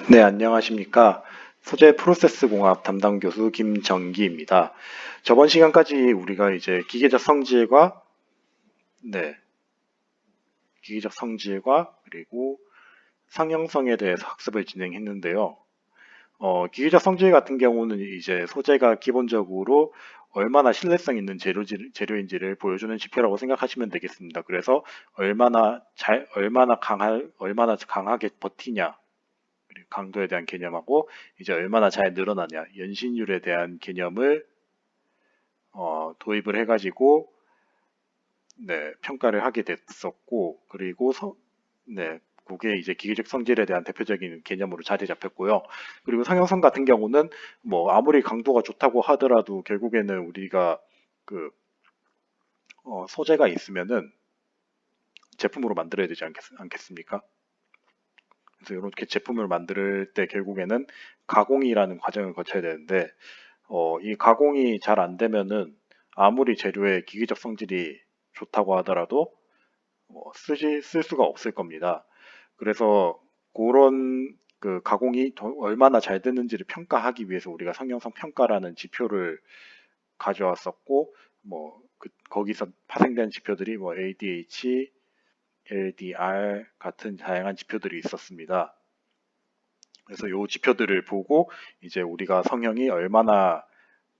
네, 안녕하십니까. 소재 프로세스 공학 담당 교수 김정기입니다. 저번 시간까지 우리가 이제 기계적 성질과, 네, 기계적 성질과 그리고 상형성에 대해서 학습을 진행했는데요. 기계적 성질 같은 경우는 이제 소재가 기본적으로 얼마나 신뢰성 있는 재료인지를 보여주는 지표라고 생각하시면 되겠습니다. 그래서 얼마나 강하게 버티냐, 그리고 강도에 대한 개념하고 이제 얼마나 잘 늘어나냐 연신율에 대한 개념을 도입을 해가지고 네, 평가를 하게 됐었고 그리고 네, 그게 이제 기계적 성질에 대한 대표적인 개념으로 자리 잡혔고요. 그리고 상형성 같은 경우는 뭐 아무리 강도가 좋다고 하더라도 결국에는 우리가 그 소재가 있으면은 제품으로 만들어야 되지 않겠습니까? 그래서 이렇게 제품을 만들 때 결국에는 가공이라는 과정을 거쳐야 되는데 이 가공이 잘 안 되면은 아무리 재료의 기계적 성질이 좋다고 하더라도 쓸 수가 없을 겁니다. 그래서 그런 그 가공이 얼마나 잘 되는지를 평가하기 위해서 우리가 상형성 평가라는 지표를 가져왔었고 거기서 파생된 지표들이 뭐 ADH, LDR 같은 다양한 지표들이 있었습니다. 그래서 이 지표들을 보고 이제 우리가 성형이 얼마나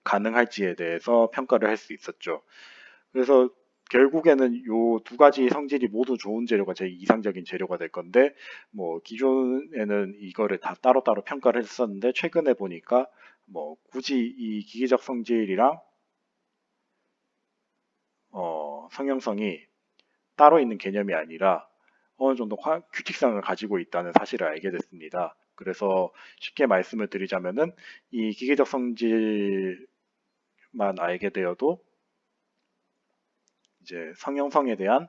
가능할지에 대해서 평가를 할 수 있었죠. 그래서 결국에는 요 두 가지 성질이 모두 좋은 재료가 제일 이상적인 재료가 될 건데 뭐 기존에는 이거를 다 따로따로 평가를 했었는데 최근에 보니까 뭐 굳이 이 기계적 성질이랑 성형성이 따로 있는 개념이 아니라 어느 정도 규칙성을 가지고 있다는 사실을 알게 됐습니다. 그래서 쉽게 말씀을 드리자면은 이 기계적 성질만 알게 되어도 이제 성형성에 대한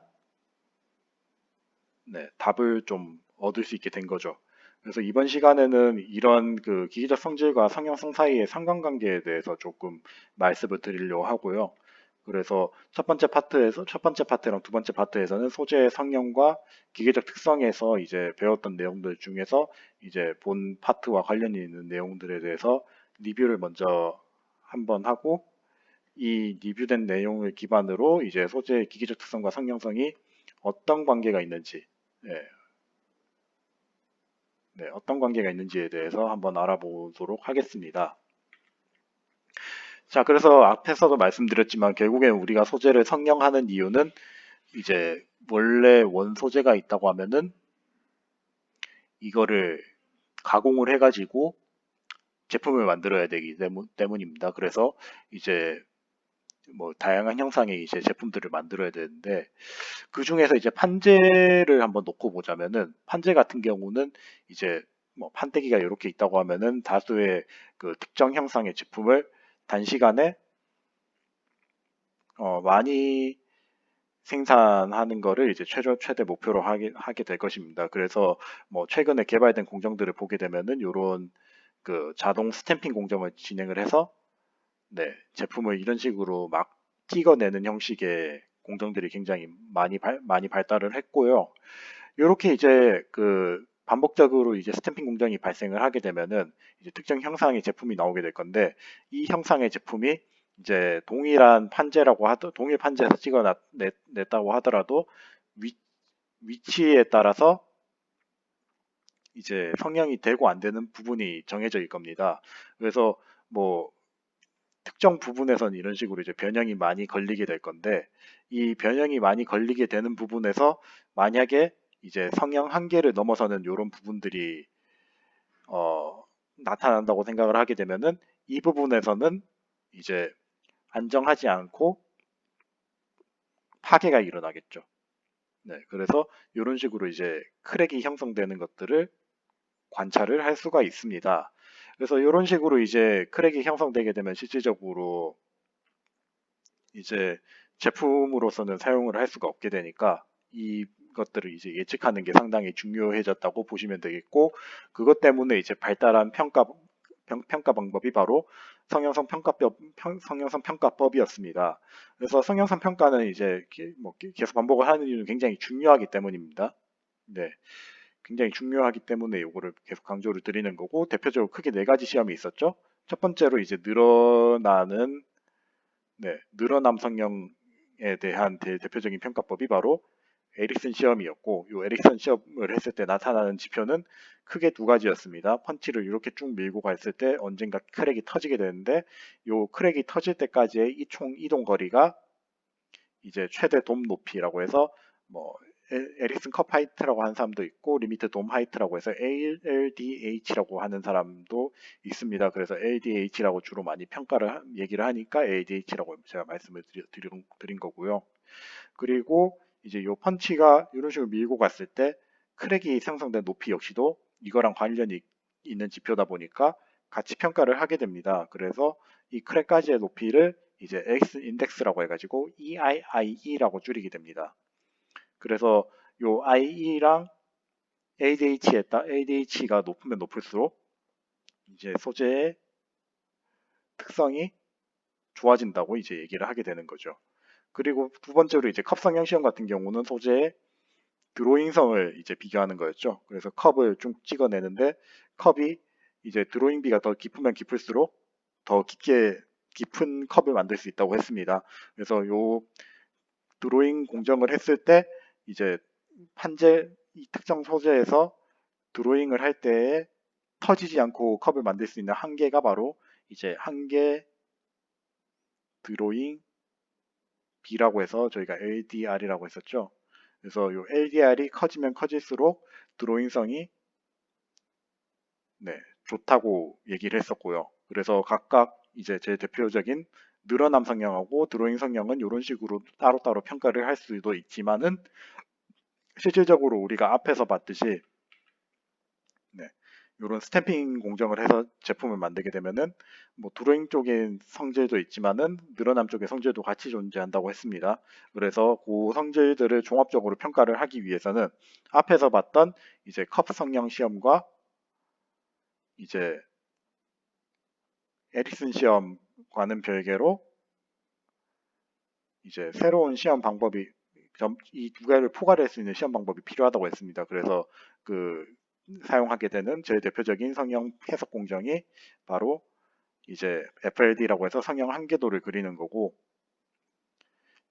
답을 좀 얻을 수 있게 된 거죠. 그래서 이번 시간에는 이런 그 기계적 성질과 성형성 사이의 상관관계에 대해서 조금 말씀을 드리려고 하고요. 그래서 첫 번째 파트랑 두 번째 파트에서는 소재의 성형과 기계적 특성에서 이제 배웠던 내용들 중에서 이제 본 파트와 관련이 있는 내용들에 대해서 리뷰를 먼저 한번 하고 이 리뷰된 내용을 기반으로 이제 소재의 기계적 특성과 성형성이 어떤 관계가 있는지, 예, 어떤 관계가 있는지에 대해서 한번 알아보도록 하겠습니다. 자, 그래서 앞에서도 말씀드렸지만 결국엔 우리가 소재를 성형하는 이유는 이제 원래 원 소재가 있다고 하면은 이거를 가공을 해가지고 제품을 만들어야 되기 때문입니다. 그래서 이제 뭐 다양한 형상의 이제 제품들을 만들어야 되는데 그 중에서 이제 판재를 한번 놓고 보자면은 판재 같은 경우는 이제 뭐 판때기가 이렇게 있다고 하면은 다수의 그 특정 형상의 제품을 단시간에 많이 생산하는 거를 이제 최대 목표로 하게 될 것입니다. 그래서 뭐 최근에 개발된 공정들을 보게 되면은 이런 그 자동 스탬핑 공정을 진행을 해서 제품을 이런 식으로 막 찍어내는 형식의 공정들이 굉장히 많이 발달을 했고요. 이렇게 이제 그 반복적으로 이제 스탬핑 공정이 발생을 하게 되면은 이제 특정 형상의 제품이 나오게 될 건데 이 형상의 제품이 이제 동일 판재에서 찍어냈다고 하더라도 위치에 따라서 이제 성형이 되고 안 되는 부분이 정해져 있을 겁니다. 그래서 뭐 특정 부분에선 이런 식으로 이제 변형이 많이 걸리게 될 건데 이 변형이 많이 걸리게 되는 부분에서 만약에 이제 성형 한계를 넘어서는 이런 부분들이 나타난다고 생각을 하게 되면은 이 부분에서는 이제 안정하지 않고 파괴가 일어나겠죠. 네, 그래서 이런 식으로 이제 크랙이 형성되는 것들을 관찰을 할 수가 있습니다. 그래서 이런 식으로 이제 크랙이 형성되게 되면 실질적으로 이제 제품으로서는 사용을 할 수가 없게 되니까 이것들을 이제 예측하는 게 상당히 중요해졌다고 보시면 되겠고 그것 때문에 이제 발달한 평가 방법이 바로 성형성 평가법이었습니다. 그래서 성형성 평가는 이제 계속 반복을 하는 이유는 굉장히 중요하기 때문입니다. 네. 굉장히 중요하기 때문에 요거를 계속 강조를 드리는 거고, 대표적으로 크게 네 가지 시험이 있었죠. 첫 번째로 이제 늘어남 성형에 대한 대표적인 평가법이 바로 에릭슨 시험이었고, 이 에릭슨 시험을 했을 때 나타나는 지표는 크게 두 가지였습니다. 펀치를 이렇게 쭉 밀고 갔을 때 언젠가 크랙이 터지게 되는데, 이 크랙이 터질 때까지의 이 총 이동 거리가 이제 최대 돔 높이라고 해서 뭐 에릭슨 컵 하이트라고 하는 사람도 있고 리미트 돔 하이트라고 해서 LDH라고 하는 사람도 있습니다. 그래서 LDH라고 주로 많이 얘기를 하니까 LDH라고 제가 말씀을 드린 거고요. 그리고 이제 요 펀치가 이런 식으로 밀고 갔을 때 크랙이 생성된 높이 역시도 이거랑 관련이 있는 지표다 보니까 같이 평가를 하게 됩니다. 그래서 이 크랙까지의 높이를 이제 X 인덱스라고 해가지고 EIIE라고 줄이게 됩니다. 그래서 요 IE랑 ADH가 높으면 높을수록 이제 소재의 특성이 좋아진다고 이제 얘기를 하게 되는 거죠. 그리고 두 번째로 이제 컵성형 시험 같은 경우는 소재의 드로잉성을 이제 비교하는 거였죠. 그래서 컵을 쭉 찍어내는데 컵이 이제 드로잉비가 더 깊으면 깊을수록 더 깊은 컵을 만들 수 있다고 했습니다. 그래서 요 드로잉 공정을 했을 때 이제 이 특정 소재에서 드로잉을 할 때에 터지지 않고 컵을 만들 수 있는 한계가 바로 이제 한계 드로잉 B라고 해서 저희가 LDR이라고 했었죠. 그래서 이 LDR이 커지면 커질수록 드로잉성이 좋다고 얘기를 했었고요. 그래서 각각 이제 제 대표적인 늘어남 성형하고 드로잉 성형은 이런 식으로 따로따로 평가를 할 수도 있지만은 실질적으로 우리가 앞에서 봤듯이 이런 스탬핑 공정을 해서 제품을 만들게 되면은 뭐 드로잉 쪽의 성질도 있지만은 늘어남 쪽의 성질도 같이 존재한다고 했습니다. 그래서 그 성질들을 종합적으로 평가를 하기 위해서는 앞에서 봤던 이제 컵 성형 시험과 이제 에릭슨 시험과는 별개로 이제 새로운 시험 방법이 이 두 개를 포괄할 수 있는 시험 방법이 필요하다고 했습니다. 그래서 그 사용하게 되는 제일 대표적인 성형 해석 공정이 바로 이제 FLD라고 해서 성형 한계도를 그리는 거고,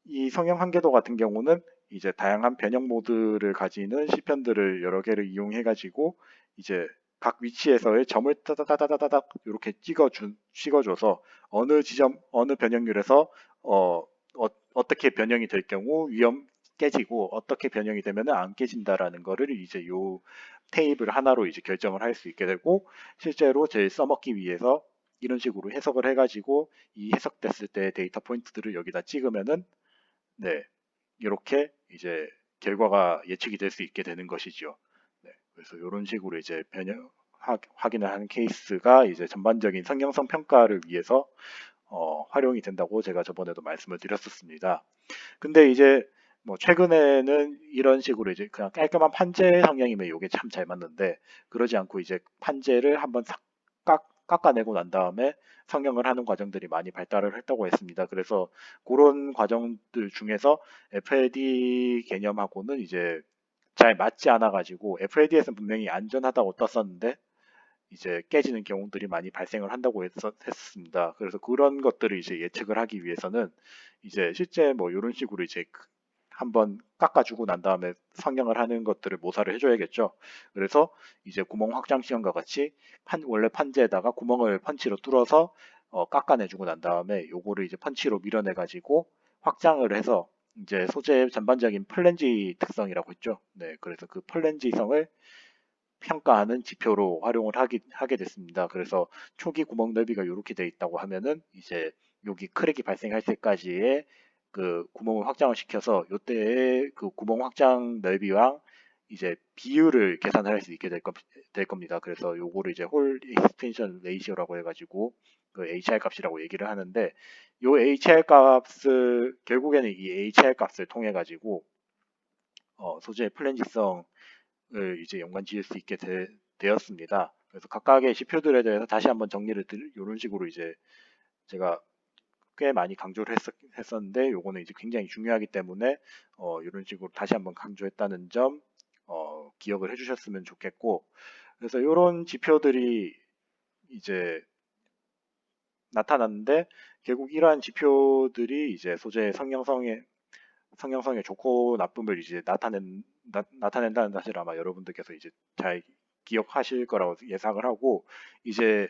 이 성형 한계도 같은 경우는 이제 다양한 변형 모드를 가지는 실편들을 여러 개를 이용해 가지고 이제 각 위치에서의 점을 따다다다다닥 이렇게 찍어줘서 어느 변형률에서 어떻게 변형이 될 경우 깨지고 어떻게 변형이 되면 안 깨진다라는 거를 이제 요 테이블 하나로 이제 결정을 할 수 있게 되고, 실제로 제일 써먹기 위해서 이런 식으로 해석을 해가지고 이 해석됐을 때 데이터 포인트들을 여기다 찍으면은 이렇게 이제 결과가 예측이 될 수 있게 되는 것이죠. 그래서 이런 식으로 이제 확인을 하는 케이스가 이제 전반적인 성형성 평가를 위해서 활용이 된다고 제가 저번에도 말씀을 드렸었습니다. 근데 이제 뭐 최근에는 이런 식으로 이제 그냥 깔끔한 판재 성형이면 이게 참 잘 맞는데, 그러지 않고 이제 판재를 한번 싹 깎아내고 난 다음에 성형을 하는 과정들이 많이 발달을 했다고 했습니다. 그래서 그런 과정들 중에서 FLD 개념하고는 이제 잘 맞지 않아 가지고 FLD에서는 분명히 안전하다고 떴었는데 이제 깨지는 경우들이 많이 발생을 한다고 했었습니다. 그래서 그런 것들을 이제 예측을 하기 위해서는 이제 실제 뭐 이런 식으로 이제 한번 깎아주고 난 다음에 성형을 하는 것들을 모사를 해줘야겠죠. 그래서 이제 구멍 확장 시험과 같이 원래 판재에다가 구멍을 펀치로 뚫어서 깎아내주고 난 다음에 요거를 이제 펀치로 밀어내 가지고 확장을 해서 이제 소재의 전반적인 플랜지 특성이라고 했죠. 그래서 그 플랜지성을 평가하는 지표로 활용을 하게 됐습니다. 그래서 초기 구멍 넓이가 이렇게 돼 있다고 하면은 이제 여기 크랙이 발생할 때까지의 그 구멍을 확장을 시켜서 이때의 그 구멍 확장 넓이랑 이제 비율을 계산을 할 수 있게 될 겁니다. 그래서 요거를 이제 홀 익스텐션 레이시오라고 해가지고 그 HR 값이라고 얘기를 하는데, 요 HR 값을 결국에는 이 HR 값을 통해 가지고 소재의 플랜지성을 이제 연관 지을 수 있게 되었습니다. 그래서 각각의 지표들에 대해서 다시 한번 정리를 이런 식으로 이제 제가 꽤 많이 강조를 했었는데, 요거는 이제 굉장히 중요하기 때문에 이런 식으로 다시 한번 강조했다는 점 기억을 해주셨으면 좋겠고, 그래서 이런 지표들이 이제 나타났는데 결국 이러한 지표들이 이제 소재의 성형성의 좋고 나쁨을 이제 나타낸다는 사실 아마 여러분들께서 이제 잘 기억하실 거라고 예상을 하고, 이제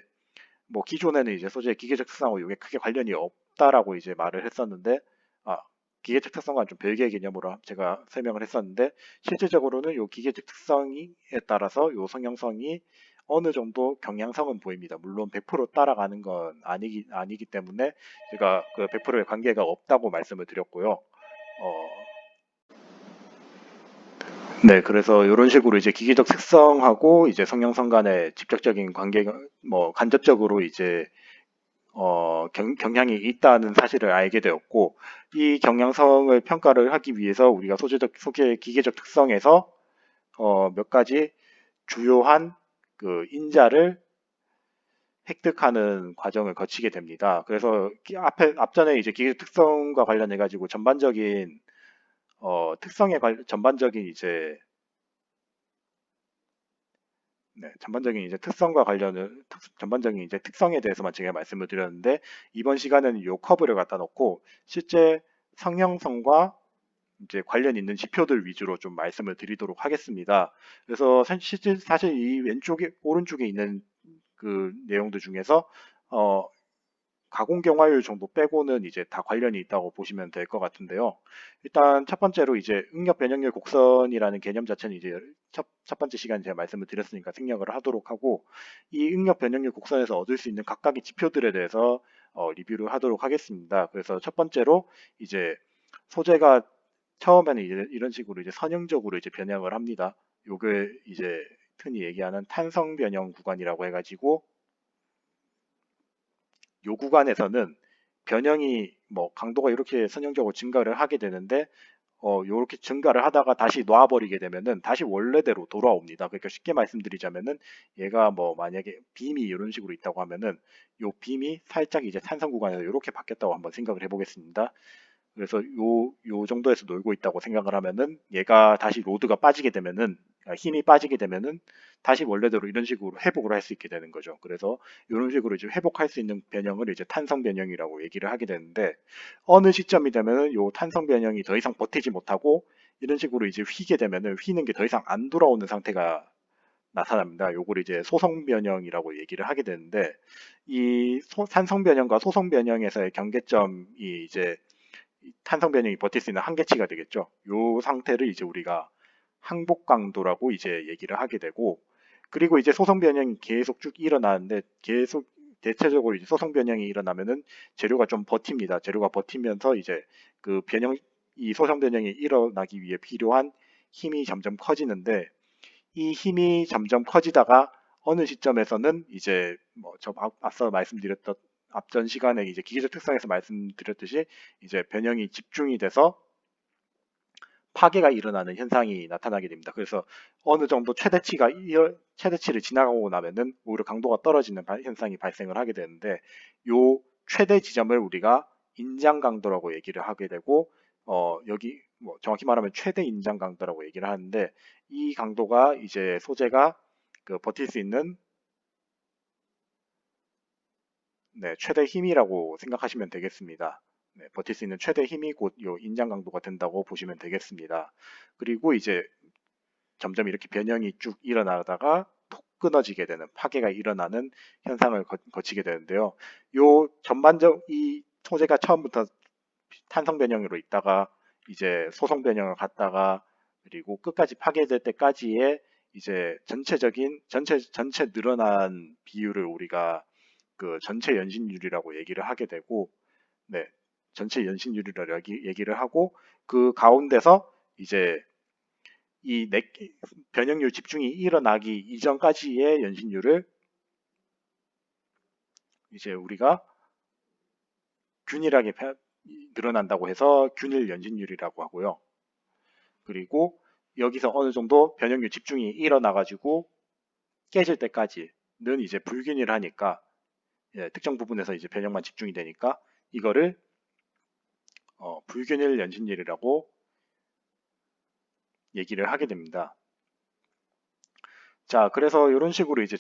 뭐 기존에는 이제 소재의 기계적 특성하고 이게 크게 관련이 없다라고 이제 말을 했었는데, 아, 기계적 특성과는 좀 별개의 개념으로 제가 설명을 했었는데, 실질적으로는 요 기계적 특성에 따라서 요 성형성이 어느 정도 경향성은 보입니다. 물론 100% 따라가는 건 아니기 때문에 제가 그 100%의 관계가 없다고 말씀을 드렸고요. 네, 그래서 이런 식으로 이제 기계적 특성하고 이제 성형성 간의 직접적인 관계가 뭐 간접적으로 이제 경향이 있다는 사실을 알게 되었고, 이 경향성을 평가를 하기 위해서 우리가 소재 기계적 특성에서 몇 가지 주요한 그 인자를 획득하는 과정을 거치게 됩니다. 그래서 앞전에 이제 기계적 특성과 관련해 가지고 전반적인 이제 네, 전반적인 이제 특성에 대해서만 제가 말씀을 드렸는데, 이번 시간에는 이 커브를 갖다 놓고 실제 성형성과 이제 관련 있는 지표들 위주로 좀 말씀을 드리도록 하겠습니다. 그래서 실제 사실 이 오른쪽에 있는 그 내용들 중에서 어, 가공 경화율 정도 빼고는 이제 다 관련이 있다고 보시면 될 것 같은데요. 일단 첫 번째로 이제 응력 변형률 곡선이라는 개념 자체는 이제 첫 번째 시간에 제가 말씀을 드렸으니까 생략을 하도록 하고, 이 응력 변형률 곡선에서 얻을 수 있는 각각의 지표들에 대해서 리뷰를 하도록 하겠습니다. 그래서 첫 번째로 이제 소재가 처음에는 이런 식으로 이제 선형적으로 이제 변형을 합니다. 요게 이제 흔히 얘기하는 탄성 변형 구간이라고 해가지고, 요 구간에서는 변형이 뭐 강도가 이렇게 선형적으로 증가를 하게 되는데, 요렇게 증가를 하다가 다시 놔버리게 되면은 다시 원래대로 돌아옵니다. 그러니까 쉽게 말씀드리자면은 얘가 뭐 만약에 빔이 이런 식으로 있다고 하면은 요 빔이 살짝 이제 탄성 구간에서 이렇게 바뀌었다고 한번 생각을 해보겠습니다. 그래서 요 정도에서 놀고 있다고 생각을 하면은 얘가 다시 로드가 빠지게 되면은, 힘이 빠지게 되면은 다시 원래대로 이런 식으로 회복을 할 수 있게 되는 거죠. 그래서 이런 식으로 이제 회복할 수 있는 변형을 이제 탄성 변형이라고 얘기를 하게 되는데, 어느 시점이 되면은 요 탄성 변형이 더 이상 버티지 못하고 이런 식으로 이제 휘게 되면은 휘는 게 더 이상 안 돌아오는 상태가 나타납니다. 요걸 이제 소성 변형이라고 얘기를 하게 되는데, 이 산성 변형과 소성 변형에서의 경계점이 이제 탄성 변형이 버틸 수 있는 한계치가 되겠죠. 요 상태를 이제 우리가 항복 강도라고 이제 얘기를 하게 되고, 그리고 이제 소성 변형이 계속 쭉 일어나는데, 계속 대체적으로 이제 소성 변형이 일어나면은 재료가 좀 버팁니다. 재료가 버티면서 이제 그 이 소성 변형이 일어나기 위해 필요한 힘이 점점 커지는데, 이 힘이 점점 커지다가 어느 시점에서는 이제 뭐 앞서 말씀드렸던 앞전 시간에 이제 기계적 특성에서 말씀드렸듯이 이제 변형이 집중이 돼서 파괴가 일어나는 현상이 나타나게 됩니다. 그래서 어느 정도 최대치를 지나가고 나면은 오히려 강도가 떨어지는 현상이 발생을 하게 되는데, 요 최대 지점을 우리가 인장 강도라고 얘기를 하게 되고, 여기 뭐 정확히 말하면 최대 인장 강도라고 얘기를 하는데, 이 강도가 이제 소재가 그 버틸 수 있는 네, 최대 힘이라고 생각하시면 되겠습니다. 네, 버틸 수 있는 최대 힘이 곧 요 인장 강도가 된다고 보시면 되겠습니다. 그리고 이제 점점 이렇게 변형이 쭉 일어나다가 톡 끊어지게 되는 파괴가 일어나는 현상을 거치게 되는데요. 이 소재가 처음부터 탄성 변형으로 있다가 이제 소성 변형을 갔다가 그리고 끝까지 파괴될 때까지의 이제 전체 늘어난 비율을 우리가 그 전체 연신율이라고 얘기를 하게 되고, 네, 전체 연신율이라고 얘기를 하고, 그 가운데서 이제 이 변형률 집중이 일어나기 이전까지의 연신율을 이제 우리가 균일하게 늘어난다고 해서 균일 연신율이라고 하고요. 그리고 여기서 어느 정도 변형률 집중이 일어나가지고 깨질 때까지는 이제 불균일하니까, 예, 특정 부분에서 이제 변형만 집중이 되니까 이거를 불균일 연신율이라고 얘기를 하게 됩니다. 자, 그래서 이런 식으로 이제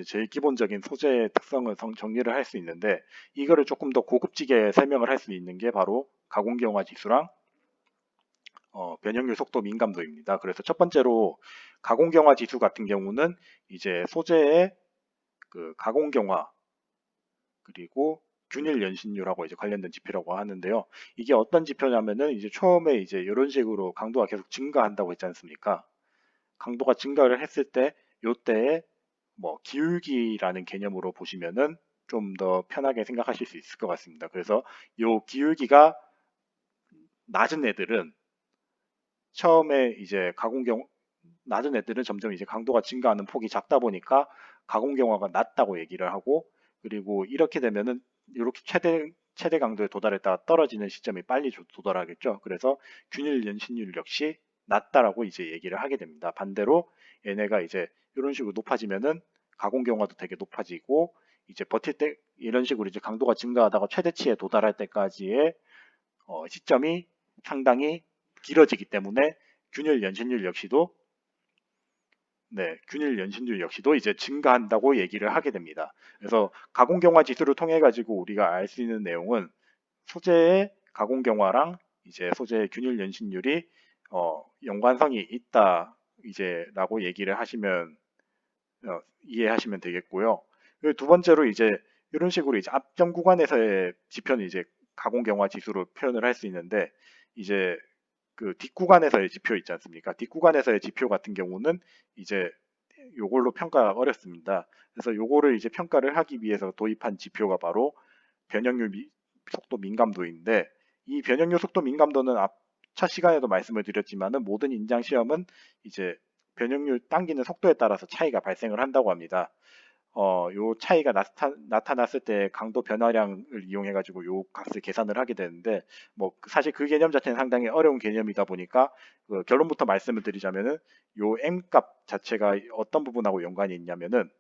제일 기본적인 소재의 특성을 정리를 할 수 있는데, 이거를 조금 더 고급지게 설명을 할 수 있는 게 바로 가공경화 지수랑 변형률 속도 민감도입니다. 그래서 첫 번째로 가공경화 지수 같은 경우는 이제 소재의 그 가공경화 그리고 균일 연신율하고 이제 관련된 지표라고 하는데요. 이게 어떤 지표냐면은 이제 처음에 이제 이런 식으로 강도가 계속 증가한다고 했지 않습니까? 강도가 증가를 했을 때 요때에 뭐 기울기라는 개념으로 보시면은 좀 더 편하게 생각하실 수 있을 것 같습니다. 그래서 요 기울기가 낮은 애들은 처음에 이제 낮은 애들은 점점 이제 강도가 증가하는 폭이 작다 보니까 가공 경화가 낮다고 얘기를 하고, 그리고 이렇게 되면은 이렇게 최대 강도에 도달했다가 떨어지는 시점이 빨리 도달하겠죠. 그래서 균일 연신율 역시 낮다라고 이제 얘기를 하게 됩니다. 반대로 얘네가 이제 이런 식으로 높아지면은 가공 경화도 되게 높아지고, 이제 버틸 때 이런 식으로 이제 강도가 증가하다가 최대치에 도달할 때까지의 시점이 상당히 길어지기 때문에 균일 연신율 역시도 균일 연신율 역시도 이제 증가한다고 얘기를 하게 됩니다. 그래서 가공경화 지수를 통해 가지고 우리가 알 수 있는 내용은 소재의 가공경화랑 이제 소재의 균일 연신율이 연관성이 있다 이제라고 얘기를 하시면 이해하시면 되겠고요. 그리고 두 번째로 이제 이런 식으로 이제 앞전 구간에서의 지표는 이제 가공경화 지수로 표현을 할 수 있는데, 이제 그 뒷구간에서의 지표 있지 않습니까? 뒷구간에서의 지표 같은 경우는 이제 요걸로 평가가 어렵습니다. 그래서 요거를 이제 평가를 하기 위해서 도입한 지표가 바로 변형률 속도 민감도인데, 이 변형률 속도 민감도는 첫 시간에도 말씀을 드렸지만은 모든 인장 시험은 이제 변형률 당기는 속도에 따라서 차이가 발생을 한다고 합니다. 요 차이가 나타났을 때 강도 변화량을 이용해 가지고 요 값을 계산을 하게 되는데, 뭐 사실 그 개념 자체는 상당히 어려운 개념이다 보니까 그 결론부터 말씀을 드리자면은 요 m 값 자체가 어떤 부분하고 연관이 있냐면은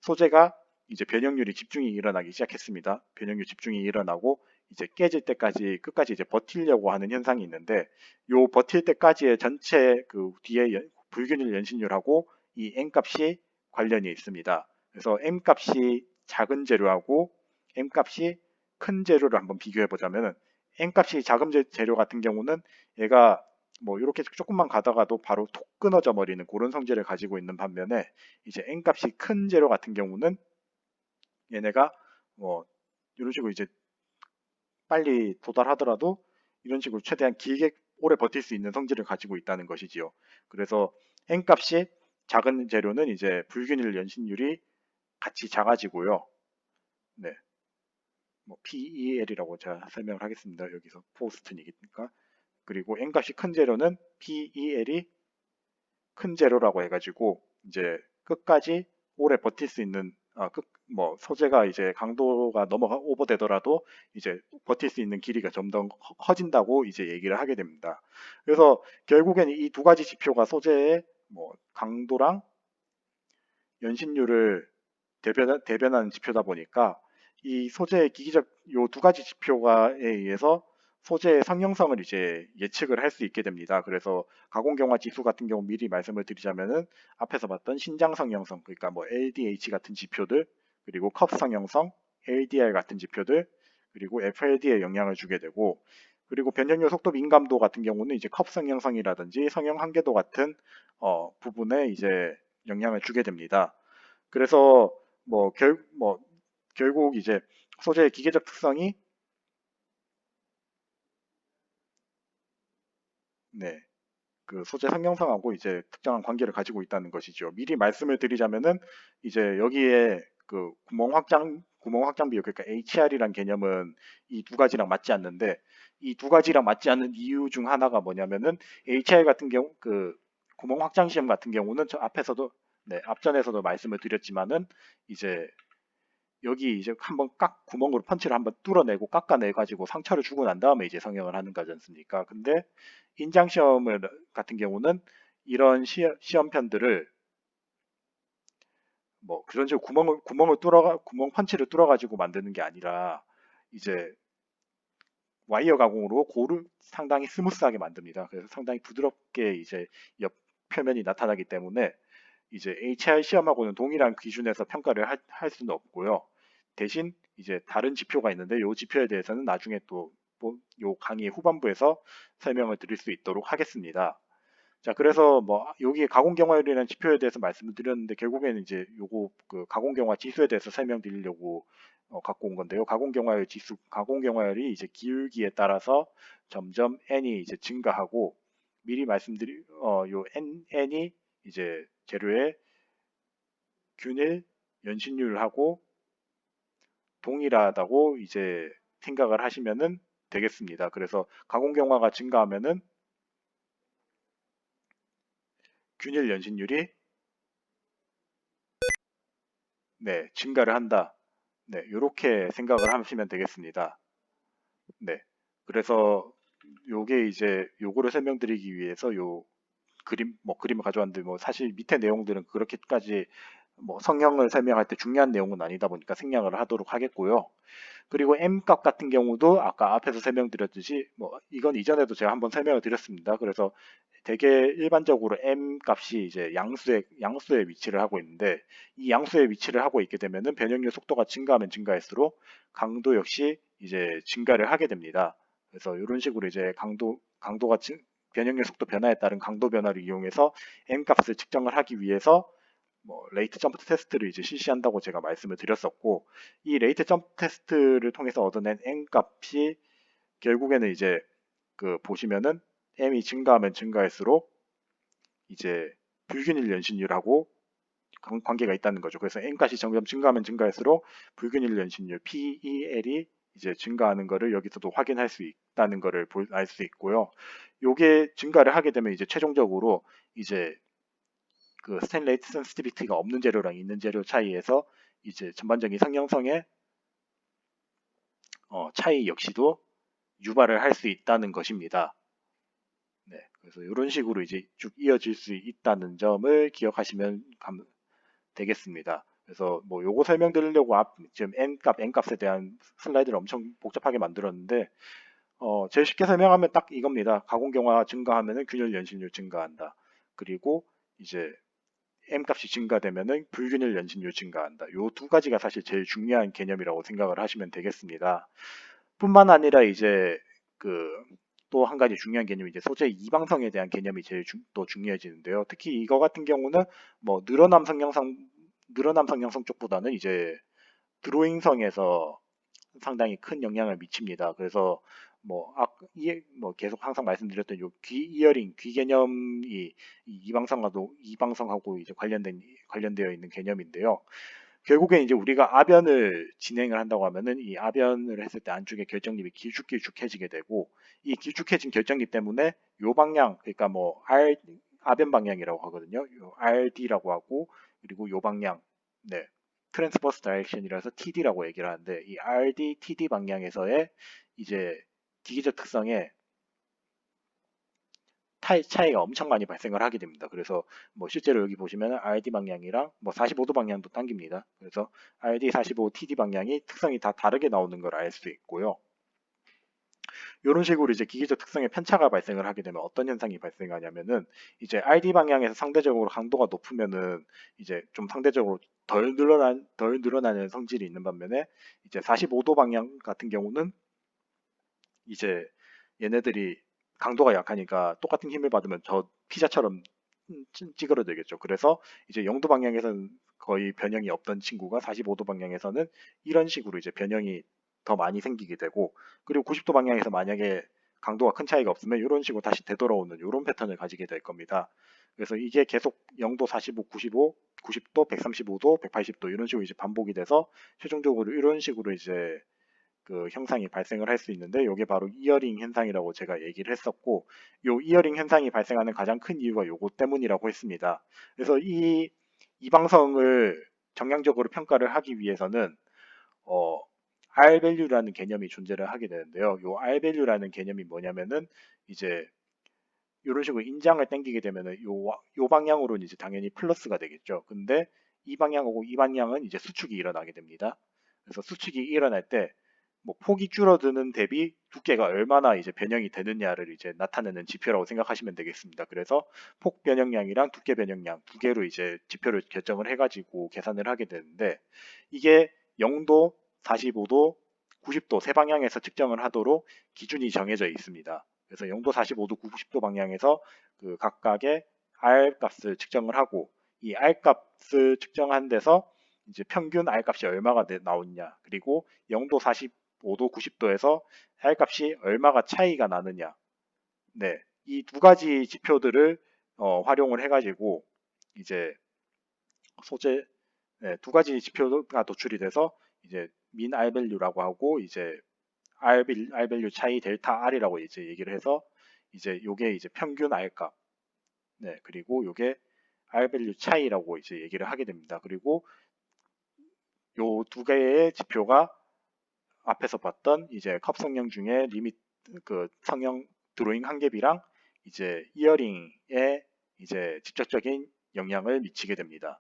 소재가 이제 변형률이 집중이 일어나기 시작했습니다. 변형률 집중이 일어나고 이제 깨질 때까지 끝까지 이제 버티려고 하는 현상이 있는데, 요 버틸 때까지의 전체 그 뒤에 불균일 연신율하고 이 m 값이 관련이 있습니다. 그래서 m 값이 작은 재료하고 m 값이 큰 재료를 한번 비교해 보자면은, m 값이 작은 재료 같은 경우는 얘가 뭐 이렇게 조금만 가다가도 바로 톡 끊어져 버리는 그런 성질을 가지고 있는 반면에, 이제 n 값이 큰 재료 같은 경우는 얘네가 뭐 이런 식으로 이제 빨리 도달하더라도 이런 식으로 최대한 길게 오래 버틸 수 있는 성질을 가지고 있다는 것이지요. 그래서 n 값이 작은 재료는 이제 불균일 연신율이 같이 작아지고요. 네, 뭐 PEL이라고 제가 설명을 하겠습니다. 여기서 포스트니까. 그리고 n값이 큰 재료는 PEL이 큰 재료라고 해가지고 이제 끝까지 오래 버틸 수 있는 뭐 소재가 이제 강도가 오버되더라도 이제 버틸 수 있는 길이가 좀 더 커진다고 이제 얘기를 하게 됩니다. 그래서 결국에는 이 두 가지 지표가 소재의 뭐 강도랑 연신율을 대변하는 지표다 보니까 이 소재의 기기적 요 두 가지 지표가에 의해서 소재의 상용성을 이제 예측을 할 수 있게 됩니다. 그래서 가공경화 지수 같은 경우 미리 말씀을 드리자면은 앞에서 봤던 신장 상용성, 그러니까 뭐 LDH 같은 지표들, 그리고 컵 상용성, LDR 같은 지표들, 그리고 FLD에 영향을 주게 되고, 그리고 변형률 속도 민감도 같은 경우는 이제 컵 상용성이라든지 성형 한계도 같은 부분에 이제 영향을 주게 됩니다. 그래서 뭐 결국 이제 소재의 기계적 특성이 네, 그 소재 상용성하고 이제 특정한 관계를 가지고 있다는 것이죠. 미리 말씀을 드리자면은 이제 여기에 그 구멍 확장 비율, 그러니까 HR이란 개념은 이 두 가지랑 맞지 않는데, 이 두 가지랑 맞지 않는 이유 중 하나가 뭐냐면은 HR 같은 경우 그 구멍 확장 시험 같은 경우는 저 앞에서도 앞전에서도 말씀을 드렸지만은 이제 여기 이제 한번 구멍으로 펀치를 한번 뚫어내고 깎아내 가지고 상처를 주고 난 다음에 이제 성형을 하는 거지 않습니까? 근데 인장 시험을 같은 경우는 이런 시험편들을 뭐 그런 식으로 구멍 펀치를 뚫어 가지고 만드는 게 아니라 이제 와이어 가공으로 고루 상당히 스무스하게 만듭니다. 그래서 상당히 부드럽게 이제 옆 표면이 나타나기 때문에 이제 HI 시험하고는 동일한 기준에서 평가를 할 수는 없고요. 대신 이제 다른 지표가 있는데 이 지표에 대해서는 나중에 또 요 강의 후반부에서 설명을 드릴 수 있도록 하겠습니다. 자, 그래서 뭐 여기 가공경화율이라는 지표에 대해서 말씀을 드렸는데 결국에는 이제 요거 그 가공경화 지수에 대해서 설명드리려고 갖고 온 건데요. 가공경화율 지수, 가공경화율이 이제 기울기에 따라서 점점 n이 이제 증가하고 미리 말씀드린 요 n이 이제 재료의 균일 연신율하고 동일하다고 이제 생각을 하시면은 되겠습니다. 그래서 가공경화가 증가하면은 균일 연신율이 네, 증가를 한다. 네, 이렇게 생각을 하시면 되겠습니다. 네, 그래서 요게 이제 요거를 설명드리기 위해서 요 그림을 가져왔는데 뭐 사실 밑에 내용들은 그렇게까지 뭐 성형을 설명할 때 중요한 내용은 아니다 보니까 생략을 하도록 하겠고요. 그리고 M 값 같은 경우도 아까 앞에서 설명드렸듯이 뭐 이건 이전에도 제가 한번 설명을 드렸습니다. 그래서 되게 일반적으로 M 값이 이제 양수의 위치를 하고 있는데 이 양수의 위치를 하고 있게 되면은 변형률 속도가 증가하면 증가할수록 강도 역시 이제 증가를 하게 됩니다. 그래서 이런 식으로 이제 강도가 변형률 속도 변화에 따른 강도 변화를 이용해서 M 값을 측정을 하기 위해서 뭐 레이트 점프 테스트를 이제 실시한다고 제가 말씀을 드렸었고 이 레이트 점프 테스트를 통해서 얻어낸 M 값이 결국에는 이제 그 보시면은 M이 증가하면 증가할수록 이제 불균일 연신율하고 관계가 있다는 거죠. 그래서 M 값이 점점 증가하면 증가할수록 불균일 연신율 PEL이 이제 증가하는 거를 여기서도 확인할 수 있다는 거를 알 수 있고요. 요게 증가를 하게 되면 이제 최종적으로 이제 그 스탠레이트 센시티비티가 없는 재료랑 있는 재료 차이에서 이제 전반적인 상형성의 차이 역시도 유발을 할 수 있다는 것입니다. 네, 그래서 이런 식으로 이제 쭉 이어질 수 있다는 점을 기억하시면 되겠습니다. 그래서 뭐 요거 설명드리려고 지금 n값에 대한 슬라이드를 엄청 복잡하게 만들었는데 제일 쉽게 설명하면 딱 이겁니다. 가공경화 증가하면은 균열 연신율 증가한다. 그리고 이제 M 값이 증가되면은 불균일 연신율 증가한다. 요 두 가지가 사실 제일 중요한 개념이라고 생각을 하시면 되겠습니다. 뿐만 아니라 이제 그 또 한 가지 중요한 개념이 이제 소재 이방성에 대한 개념이 제일 또 중요해지는데요. 특히 이거 같은 경우는 뭐 늘어남 성형성 쪽보다는 이제 드로잉성에서 상당히 큰 영향을 미칩니다. 그래서 뭐 계속 항상 말씀드렸던 요 귀 개념이 이방성하고 이제 관련되어 있는 개념인데요. 결국엔 이제 우리가 아변을 진행을 한다고 하면은 이 아변을 했을 때 안쪽에 결정립이 길쭉길쭉해지게 되고 이 길쭉해진 결정립 때문에 요 방향 그러니까 뭐 아변 방향이라고 하거든요. 요 RD라고 하고 그리고 요 방향 네. 트랜스버스 다이렉션이라서 TD라고 얘기를 하는데 이 RD, TD 방향에서의 이제 기계적 특성에 차이가 엄청 많이 발생을 하게 됩니다. 그래서 뭐 실제로 여기 보시면 RD 방향이랑 뭐 45도 방향도 당깁니다. 그래서 RD 45, TD 방향이 특성이 다 다르게 나오는 걸 알 수 있고요. 이런 식으로 이제 기계적 특성의 편차가 발생을 하게 되면 어떤 현상이 발생하냐면은 이제 RD 방향에서 상대적으로 강도가 높으면은 이제 좀 상대적으로 덜 늘어나는 성질이 있는 반면에 이제 45도 방향 같은 경우는 이제 얘네들이 강도가 약하니까 똑같은 힘을 받으면 저 피자처럼 찌그러들겠죠. 그래서 이제 0도 방향에서는 거의 변형이 없던 친구가 45도 방향에서는 이런 식으로 이제 변형이 더 많이 생기게 되고 그리고 90도 방향에서 만약에 강도가 큰 차이가 없으면 이런 식으로 다시 되돌아오는 이런 패턴을 가지게 될 겁니다. 그래서 이게 계속 0도, 45, 95, 90도, 135도, 180도 이런 식으로 이제 반복이 돼서 최종적으로 이런 식으로 이제 그 형상이 발생을 할 수 있는데 이게 바로 이어링 현상이라고 제가 얘기를 했었고 요 이어링 현상이 발생하는 가장 큰 이유가 요거 때문이라고 했습니다. 그래서 이 이방성을 정량적으로 평가를 하기 위해서는 어, R value라는 개념이 존재를 하게 되는데요. 요 R value라는 개념이 뭐냐면은 이제 이런 식으로 인장을 당기게 되면은 요 방향으로는 이제 당연히 플러스가 되겠죠. 근데 이 방향하고 이 방향은 이제 수축이 일어나게 됩니다. 그래서 수축이 일어날 때 뭐 폭이 줄어드는 대비 두께가 얼마나 이제 변형이 되느냐를 이제 나타내는 지표라고 생각하시면 되겠습니다. 그래서 폭 변형량이랑 두께 변형량 두 개로 이제 지표를 결정을 해가지고 계산을 하게 되는데 이게 0도, 45도, 90도 세 방향에서 측정을 하도록 기준이 정해져 있습니다. 그래서 0도, 45도, 90도 방향에서 그 각각의 R 값을 측정을 하고 이 R 값을 측정한 데서 이제 평균 R 값이 얼마가 나오느냐 그리고 0도, 45도, 90도에서 R 값이 얼마가 차이가 나느냐 네, 이 두 가지 지표들을 활용을 해가지고 이제 소재 두 가지 지표가 도출이 돼서 이제 민 R 밸류라고 하고 이제 R 밸류 차이 델타 R이라고 이제 얘기를 해서 이제 요게 이제 평균 R 값 네, 그리고 요게 R 밸류 차이라고 이제 얘기를 하게 됩니다. 그리고 요 두 개의 지표가 앞에서 봤던 이제 컵 성형 중에 리미트 그 성형 드로잉 한계비랑 이제 이어링에 이제 직접적인 영향을 미치게 됩니다.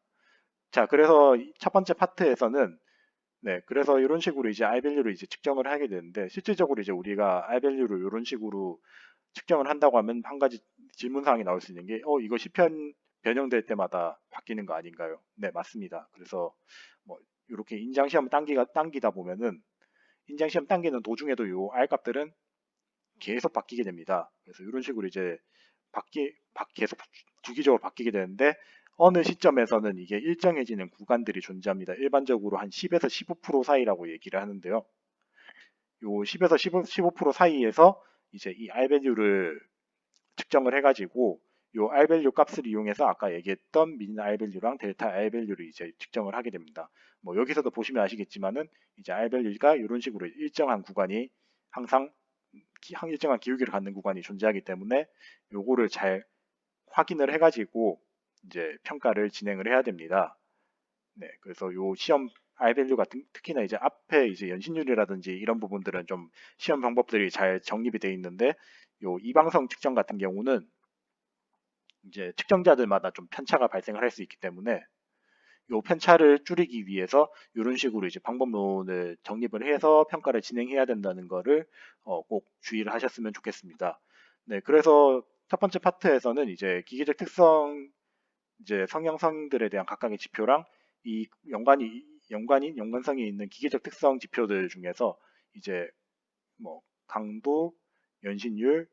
자, 그래서 첫 번째 파트에서는 네, 그래서 이런 식으로 이제 R 밸류를 이제 측정을 하게 되는데 실질적으로 이제 우리가 R 밸류를 이런 식으로 측정을 한다고 하면 한 가지 질문 사항이 나올 수 있는 게 이거 시편 변형될 때마다 바뀌는 거 아닌가요? 네, 맞습니다. 그래서 뭐 이렇게 인장 시험 당기다 보면은 인장 시험 당기는 도중에도 요 R 값들은 계속 바뀌게 됩니다. 그래서 이런 식으로 이제 계속 주기적으로 바뀌게 되는데 어느 시점에서는 이게 일정해지는 구간들이 존재합니다. 일반적으로 한 10에서 15% 사이라고 얘기를 하는데요. 요 10에서 15% 사이에서 이제 이 R 밸류를 측정을 해가지고 요 R 밸류 값을 이용해서 아까 얘기했던 민 R 밸류랑 델타 R 밸류를 이제 측정을 하게 됩니다. 뭐 여기서도 보시면 아시겠지만은 이제 R 밸류가 이런 식으로 일정한 구간이 항상 일정한 기울기를 갖는 구간이 존재하기 때문에 요거를 잘 확인을 해가지고 이제 평가를 진행을 해야 됩니다. 네, 그래서 요 시험 R 밸류 같은 특히나 이제 앞에 이제 연신율이라든지 이런 부분들은 좀 시험 방법들이 잘 정립이 되어 있는데 요 이방성 측정 같은 경우는 이제 측정자들마다 좀 편차가 발생을 할 수 있기 때문에 요 편차를 줄이기 위해서 이런 식으로 이제 방법론을 정립을 해서 평가를 진행해야 된다는 거를 꼭 주의를 하셨으면 좋겠습니다. 네, 그래서 첫 번째 파트에서는 이제 기계적 특성 이제 성형성들에 대한 각각의 지표랑 이 연관성이 있는 기계적 특성 지표들 중에서 이제 뭐 강도, 연신율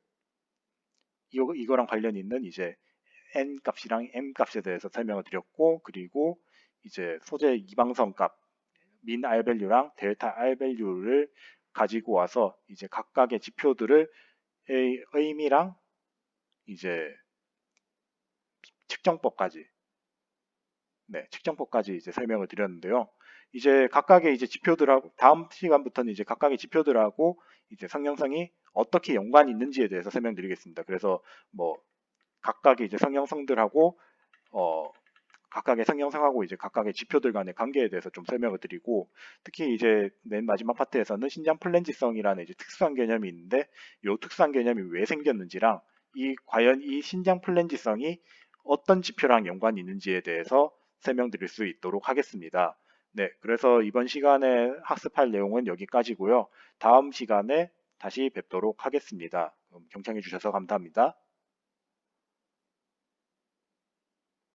이거랑 관련 있는 이제 n 값이랑 m 값에 대해서 설명을 드렸고 그리고 이제 소재 이방성 값 민 R 밸류랑 델타 R 밸류를 가지고 와서 이제 각각의 지표들을 의미랑 이제 측정법까지 측정법까지 이제 설명을 드렸는데요. 이제 각각의 이제 지표들하고 다음 시간부터는 이제 각각의 지표들하고 이제 성형성이 어떻게 연관이 있는지에 대해서 설명드리겠습니다. 그래서 뭐 각각의 이제 성형성들하고 각각의 성형성하고 이제 각각의 지표들 간의 관계에 대해서 좀 설명을 드리고 특히 이제 맨 마지막 파트에서는 신장 플랜지성이라는 이제 특수한 개념이 있는데 이 특수한 개념이 왜 생겼는지랑 과연 이 신장 플랜지성이 어떤 지표랑 연관이 있는지에 대해서 설명드릴 수 있도록 하겠습니다. 네, 그래서 이번 시간에 학습할 내용은 여기까지고요. 다음 시간에 다시 뵙도록 하겠습니다. 경청해 주셔서 감사합니다.